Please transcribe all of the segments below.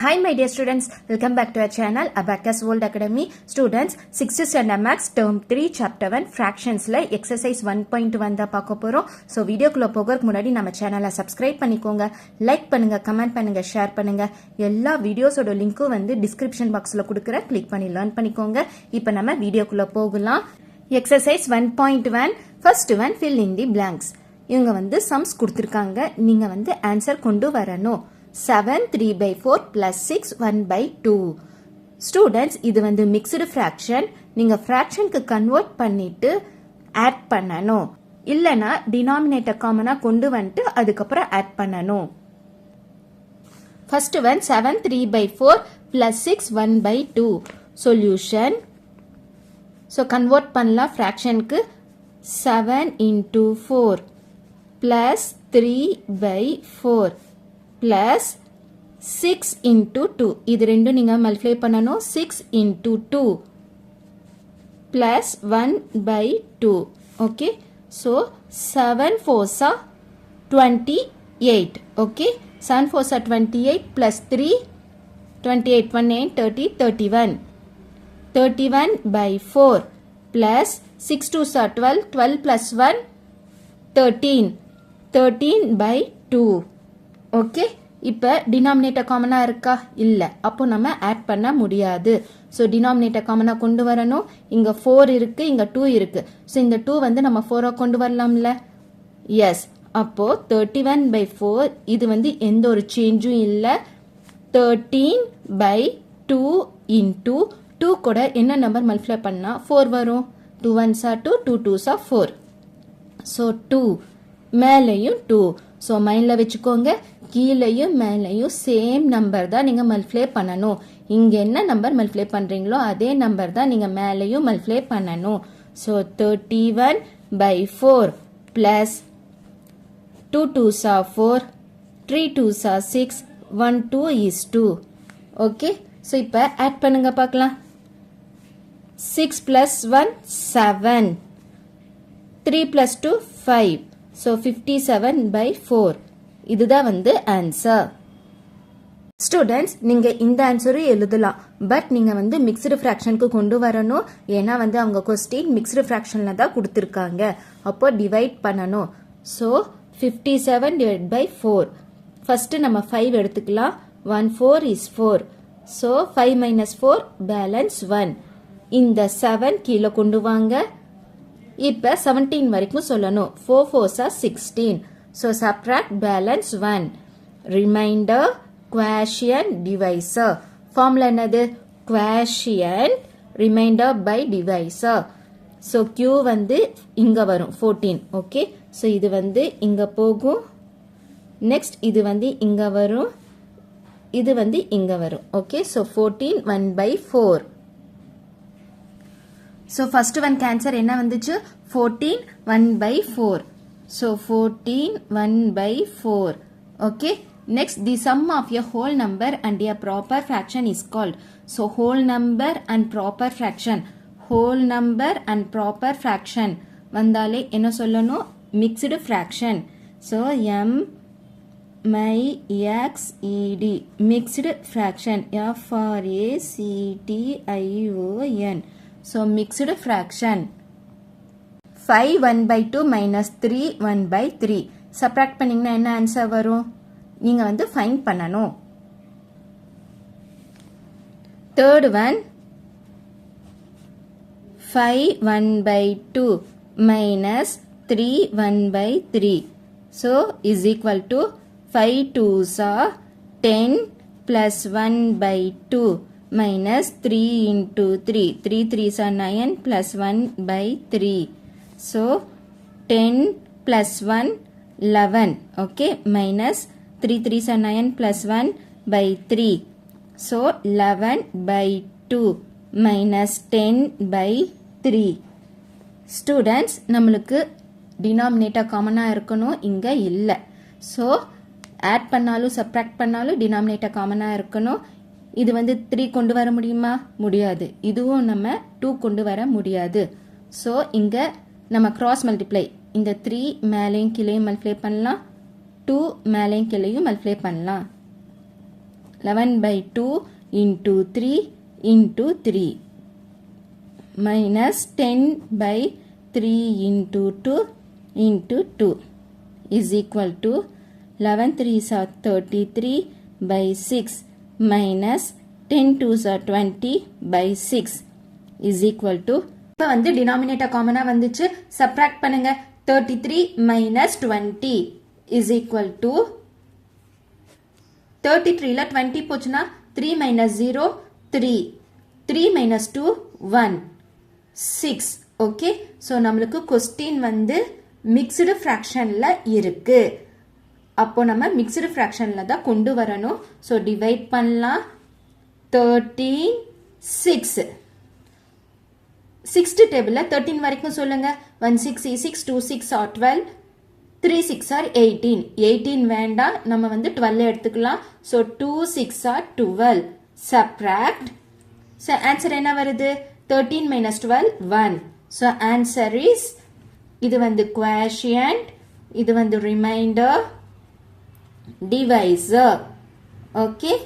Hi my dear students, welcome back to our channel Abacus World Academy. Students, 6th standard maths term 3 chapter 1 fractions la exercise 1.1 da பார்க்க போறோம். So வீடியோக்குள்ள போகிறதுக்கு முன்னாடி நம்ம சேனலை subscribe பண்ணிக்கோங்க, லைக் பண்ணுங்க, கமெண்ட் பண்ணுங்க, ஷேர் பண்ணுங்க. எல்லா வீடியோஸோட லிங்க்கும் வந்து டிஸ்கிரிப்ஷன் பாக்ஸ்ல கொடுக்கிறேன், கிளிக் பண்ணி லேர்ன் பண்ணிக்கோங்க. இப்போ நம்ம வீடியோக்குள்ள போகலாம். Exercise 1.1 first one fill in the blanks. இவங்க வந்து sums கொடுத்திருக்காங்க, நீங்க வந்து ஆன்சர் கொண்டு வரணும். 7 3 by 4 plus 6 1 by 2. Students, இது வந்து mixed fraction. நீங்க fractionக்கு convert பண்ணிட்டு add பண்ணணும். இல்லனா denominator common கொண்டு வந்துட்டு அதுக்கப்புறம் add பண்ணணும். First one 7 3 by 4 plus 6 1 by 2. Solution. So convert பண்ணலாம் fractionக்கு 7 into 4 plus 3 by 4. Plus 6 into 2. இது ரெண்டும் நீங்க multiply பண்ணணும். 6 into 2 plus 1 by 2. Okay. So 7 4s are 28. Okay. 7 4s are 28 plus 3 28 1 8 30 31. 31 by 4 plus 6 2s are 12 12 plus 1 13. 13 by 2. Okay, இப்போ denominator காமனாக இருக்கா? இல்லை, அப்போ நம்ம ஆட் பண்ண முடியாது. ஸோ டினாமினேட்டர் காமனாக கொண்டு வரணும். இங்கே 4 இருக்கு, இங்கே 2 இருக்கு. ஸோ இந்த 2 வந்து நம்ம 4 கொண்டு வரலாம்ல? எஸ். அப்போ 31 by 4 இது வந்து எந்த ஒரு சேஞ்சும் இல்லை. 13 by 2 into 2 கூட என்ன நம்பர் மல்டிப்ளை பண்ணா 4 வரும்? 2 1s are 2, 2 2s are 4. So 2 மேலையும் 2. ஸோ மைண்டில் வச்சுக்கோங்க, கீழையும் மேலையும் சேம் நம்பர் தான் நீங்கள் மல்டிப்ளை பண்ணணும். இங்கே என்ன நம்பர் மல்டிப்ளை பண்ணுறீங்களோ அதே நம்பர் தான் நீங்கள் மேலையும் மல்டிப்ளை பண்ணணும். So 31 by 4 plus 2 2s are 4, 3 2s are 6, 1 2 is 2. Okay, so இப்போ ஆட் பண்ணுங்க பார்க்கலாம். 6 plus 1 7, 3 plus 2 5. So 57 by 4. இதுதான் வந்து ஆன்சர். ஸ்டூடெண்ட்ஸ், நீங்க இந்த ஆன்சரும் எழுதலாம், பட் நீங்க வந்து மிக்ஸ்டு ஃப்ராக்ஷனுக்கு கொண்டு வரணும். ஏன்னா வந்து அவங்க கொஸ்டின் மிக்ஸ்டு ஃப்ராக்ஷன்ல தான் கொடுத்துருக்காங்க. அப்போ டிவைட் பண்ணணும். So 57 divided by 4. ஃபர்ஸ்ட் நம்ம 5 எடுத்துக்கலாம். 1 4 is 4. So 5 minus 4 balance 1. இந்த 7 கீழே கொண்டு வாங்க. இப்போ 17 வரைக்கும் சொல்லணும். 4 4s are 16. So subtract balance 1. Remainder, quotient, divisor. Formula என்னது? Quotient, remainder by divisor. So Q வந்து இங்க வரும் 14. Okay. So இது வந்து இங்க போகும். Next இது வந்து இங்க வரும். இது வந்து இங்க வரும். Okay. So 14 1 by 4. So first one cancel என்ன வந்துச்சு? 14 1 by 4. So 14 1 by 4. Okay. Next, the sum of a whole number and a proper fraction is called. So whole number and proper fraction. Whole number and proper fraction வந்தாலே என்ன சொல்லணும்? Mixed fraction. So M I X E D mixed fraction. F R A C T I O N. So mixed fraction. 5 1 by 2 minus 3 1 by 3. Subtract பண்ணிங்கன்னா என்ன answer வரும்? நீங்க வந்து find பண்ணணும். Third one 5 1 by 2 minus 3 1 by 3. So is equal to 5 2s are 10 plus 1 by 2 minus 3 into 3. 3 3s are 9 plus 1 by 3. So 10 plus 1 11. Okay. Minus 3 3s are 9 plus 1 by 3. So 11 by 2 minus 10 by 3. Students, நம்மளுக்கு denominator common இருக்கணும், இங்க இல்லை. So add பண்ணாலும் subtract பண்ணாலும் denominator common இருக்கணும். இது வந்து 3 கொண்டு வர முடியுமா? முடியாது. இதுவும் நம்ம 2 கொண்டு வர முடியாது. ஸோ இங்கே நம்ம cross multiply. இந்த 3 மேலையும் கீழையும் multiply பண்ணலாம். 2 மேலையும் கீழையும் multiply பண்ணலாம். 11 by 2 into 3 into 3 minus 10 by 3 into 2 into 2 is equal to 11 3s are 33 by 6 minus 10 2s are 20 by 6 is equal to இப்போ வந்து டினாமினேட்டர் காமனா வந்துச்சு சப்ட்ராக்ட் பண்ணுங்க 33 minus 20 is equal to 33 ல 20 போச்சுனா 3 minus 0 3 3 minus 2 1 6 ஓகே சோ நமக்கு question வந்து mixed ஃபிராக்ஷன்ல இருக்கு அப்போ நம்ம மிக்ஸ்டு ஃபிராக்ஷன்ல தான் கொண்டு வரணும் சோ டிவைட் பண்ணலாம் 13 6 6th டேபிள்ல 13 வரைக்கும் சொல்லுங்க 1 6 6 2 6 are 12 3 6 are 18 18 வேண்டாம் நம்ம வந்து 12 எடுத்துக்கலாம் so 2 6 are 12 subtract so answer என்ன வருது 13 minus 12 1 so answer is இது வந்து quotient இது வந்து remainder divisor okay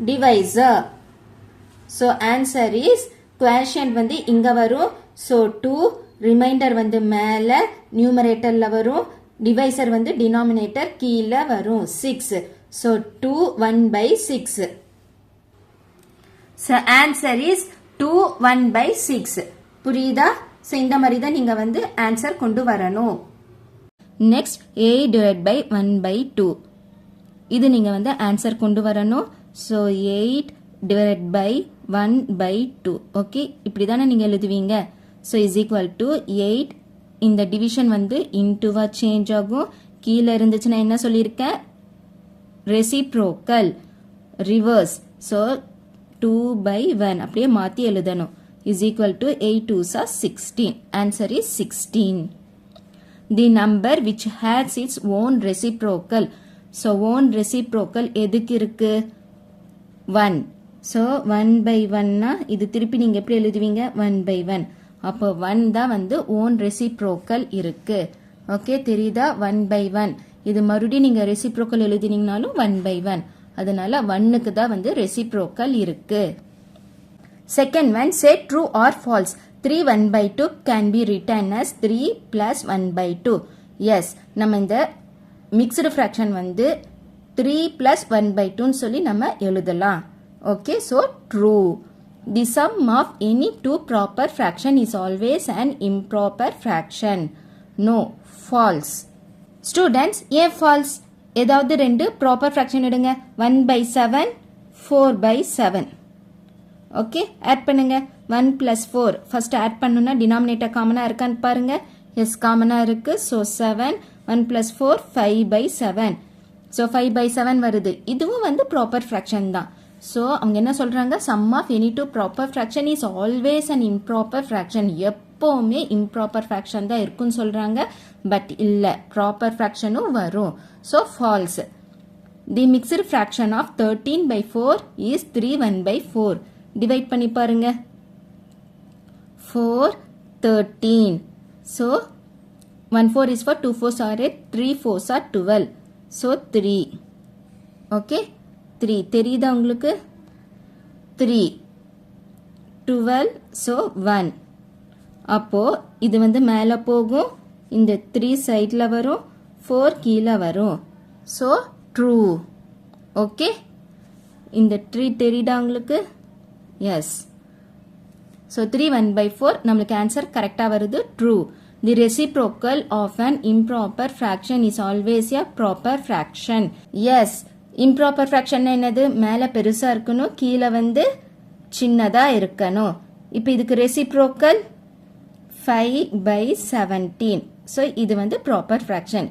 divisor so answer is quotient வந்து இங்க வரும் so 2 remainder வந்து மேல numeratorல வரும் divisor வந்து denominator கீழ வரும் 6 so 2 1 by 6 so answer is 2 1 by 6 புரியுதா so இந்த மாதிரி தான் நீங்க வந்து ஆன்சர் கொண்டு வரணும் next 8 divided by 1 by 2 இது நீங்க வந்து ஆன்சர் கொண்டு வரணும் so 8 divided by 1 by 2 okay இப்படி தானே நீங்க எழுதுவீங்க so is equal to 8 இந்த division வந்து into வா change ஆகும் கீழ இருந்துச்சுன்னா என்ன சொல்லியிருக்கேன் reciprocal reverse so 2 by 1 அப்படியே மாத்தி எழுதணும் is equal to 8 2s are 16 answer is 16 the number which has its own reciprocal so own reciprocal எதுக்கு இருக்கு 1 so 1 by 1 னா இது திருப்பி நீங்க எப்படி எழுதுவீங்க 1 by 1 அப்போ 1 தான் வந்து own reciprocal இருக்கு ஓகே தெரியுதா 1 by 1 இது மறுபடியும் நீங்க reciprocal எழுதினீங்கனாலும் 1 by 1 அதனால 1க்கு தான் வந்து reciprocal இருக்கு second one say true or false 3 1 by 2 can be written as 3 plus 1 by 2 yes நம்ம இந்த mixed fraction வந்து 3 plus 1 by 2 ன்னு சொல்லி நம்ம எழுதலாம் okay so true the sum of any two proper fraction is always an improper fraction no false students ஏன் false ஏதாவது ரெண்டு proper fraction எடுங்க 1 by 7 4 by 7 okay add பண்ணுங்க 1 plus 4 first add பண்ணுனா denominator காமனா இருக்கான்னு பாருங்க yes காமனா இருக்கு so 7 1 plus 4 5 by 7 so 5 by 7 வருது இதுவும் வந்து proper fraction தான் so அவங்க என்ன சொல்றாங்க sum of any two proper fraction is always an improper fraction எப்பவுமே improper fraction தான் இருக்குன்னு சொல்றாங்க but இல்ல proper fractionும் வரும் so false the mixed fraction of 13 by 4 is 3 1 by 4 divide பண்ணி பாருங்க 4 13 so 1 4 is for 2 4s are 8 3 4s are 12 so 3 okay 3 தெரியுதா உங்களுக்கு 3 12 so 1 அப்போ இது வந்து மேல போகும் இந்த 3 சைடுல வரும் 4 கீழ வரும் so true okay இந்த 3 தெரியுதா உங்களுக்கு yes so 3 1 by 4 நமக்கு ஆன்சர் கரெக்ட்டா வருது true the reciprocal of an improper fraction is always a proper fraction yes improper fraction என்னது மேல பெருசா இருக்கணும் கீழ வந்து சின்னதா இருக்கணும் இப்போ இதுக்கு reciprocal 5 by 17 so இது வந்து proper fraction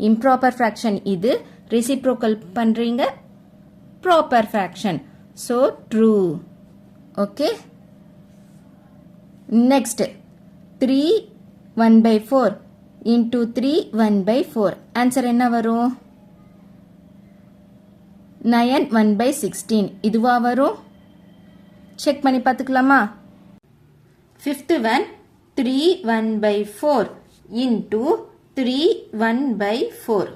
improper fraction இது reciprocal பண்றீங்க proper fraction so true okay next 3 1 by 4 into 3 1 by 4 answer என்ன வரும் 9 1 by 16 இதுவா வரும் செக் பண்ணி பார்த்துக்கலாமா fifth one 3 1 by 4 into 3 1 by 4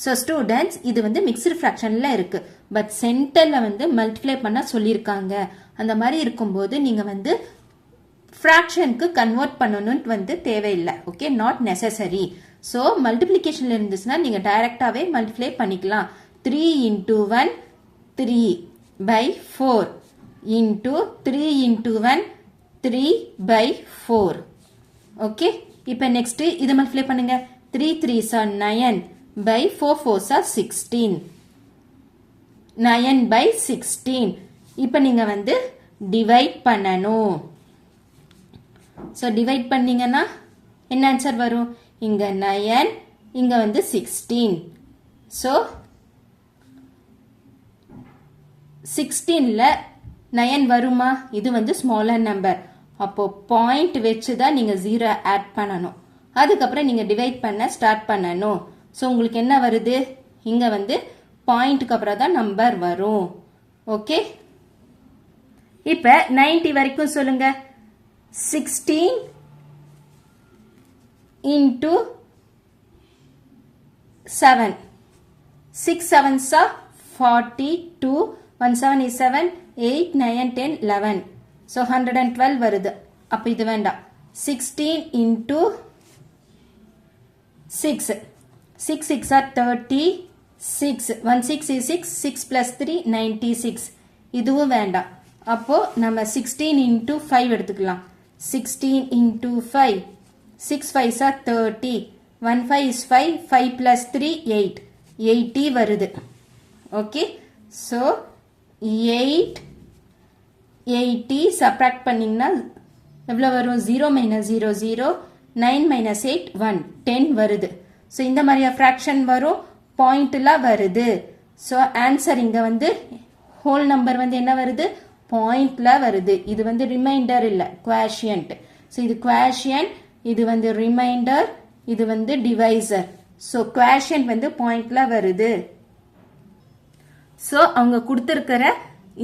so students இது வந்து மிக்ஸ்டு ஃப்ராக்ஷனில் இருக்கு, பட் சென்டரில் வந்து மல்டிப்ளை பண்ண சொல்லியிருக்காங்க. அந்த மாதிரி இருக்கும்போது நீங்கள் வந்து ஃப்ராக்ஷனுக்கு கன்வெர்ட் பண்ணணும்னு வந்து தேவையில்லை. Okay, not necessary. ஸோ மல்டிப்ளிகேஷனில் இருந்துச்சுன்னா நீங்கள் டைரெக்டாகவே மல்டிப்ளை பண்ணிக்கலாம். 3 into 1 3 by 4 into 3 into 1 3 by 4. Okay, இப்போ நெக்ஸ்ட் இதை மல்டிப்ளை பண்ணுங்க. 3 3s are 9 by 4 4s are 16. 9 by 16. இப்போ நீங்க வந்து டிவைட் பண்ணணும். ஸோ டிவைட் பண்ணீங்கன்னா என்ன ஆன்சர் வரும்? இங்க 9, இங்க வந்து 16. ஸோ 16ல 9 வருமா? இது வந்து ஸ்மாலர் நம்பர். அப்போ பாயிண்ட் வச்சு தான் நீங்க 0 ஆட் பண்ணணும். அதுக்கப்புறம் நீங்க டிவைட் பண்ண ஸ்டார்ட் பண்ணணும். ஸோ உங்களுக்கு என்ன வருது? இங்க வந்து பாயிண்ட்டுக்கு அப்புறம் தான் நம்பர் வரும். ஓகே, இப்ப 90 வரைக்கும் சொல்லுங்க. 16 into 7. 6 7s are 42. 1 7 is 7. 8 9 10 11. So 112 வருது. அப்ப இது வேண்டாம். 16 into 6. 6 6 are 36. 1 6 is 6. 6 plus 3 96. இதுவும் வேண்டாம். அப்போ நம்ம 16 into 5 எடுத்துக்கலாம். 16 into 5. 6 5s are 30. 1 5 is 5. 5 plus 3 8. 80 வருது. ஓகே, ஸோ 8 80 சப்ராக்ட் பண்ணிங்கன்னா எவ்வளோ வரும்? 0 minus 0 0. 9 minus 8 1. 10 வருது. ஸோ இந்த மாதிரியா ஃப்ராக்ஷன் வரும், பாயிண்ட்லாம் வருது. ஸோ ஆன்சர் இங்கே வந்து ஹோல் நம்பர் வந்து என்ன வருது? பாயிண்ட்ல வருது. இது வந்து ரிமைண்டர் இல்ல, குவாஷியன்ட். ஸோ இது குவாஷியன்ட், இது வந்து ரிமைண்டர், இது வந்து டிவைசர். ஸோ குவாஷியன்ட் வந்து பாயிண்ட்ல வருது. ஸோ அவங்க கொடுத்திருக்கிற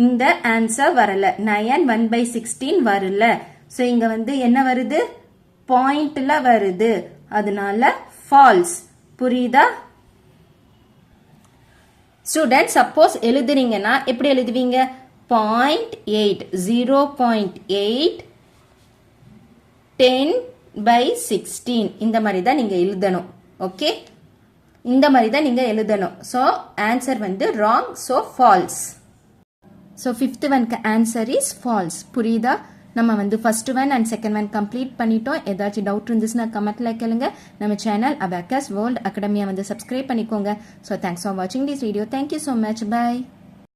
இந்த ஆன்சர் வரல. 9 1/16 வரல. ஸோ இங்க வந்து என்ன வருது? பாயிண்ட்ல வருது. அதனால ஃபால்ஸ். புரியுதா ஸ்டூடெண்ட்? சப்போஸ் எழுதுறீங்கன்னா எப்படி எழுதுவீங்க? 0.8 0.8 10/16 இந்த மாதிரி தான் நீங்க எழுதணும். ஓகே, இந்த மாதிரி தான் நீங்க எழுதணும். ஸோ ஆன்சர் வந்து wrong. So false. So 5th ஒன்க்கு ஆன்சர் இஸ் ஃபால்ஸ். புரியுதா? நம்ம வந்து first one and second one complete பண்ணிட்டோம். ஏதாச்சும் டவுட் இருந்துச்சுன்னா கமெண்ட்ல கேளுங்க. நம்ம சேனல் அபாக்கஸ் வேர்ல்ட் அகாடமியை வந்து சப்ஸ்கிரைப் பண்ணிக்கோங்க. ஸோ தேங்க்ஸ் ஃபார் வாட்சிங் this video. Thank you so much. By.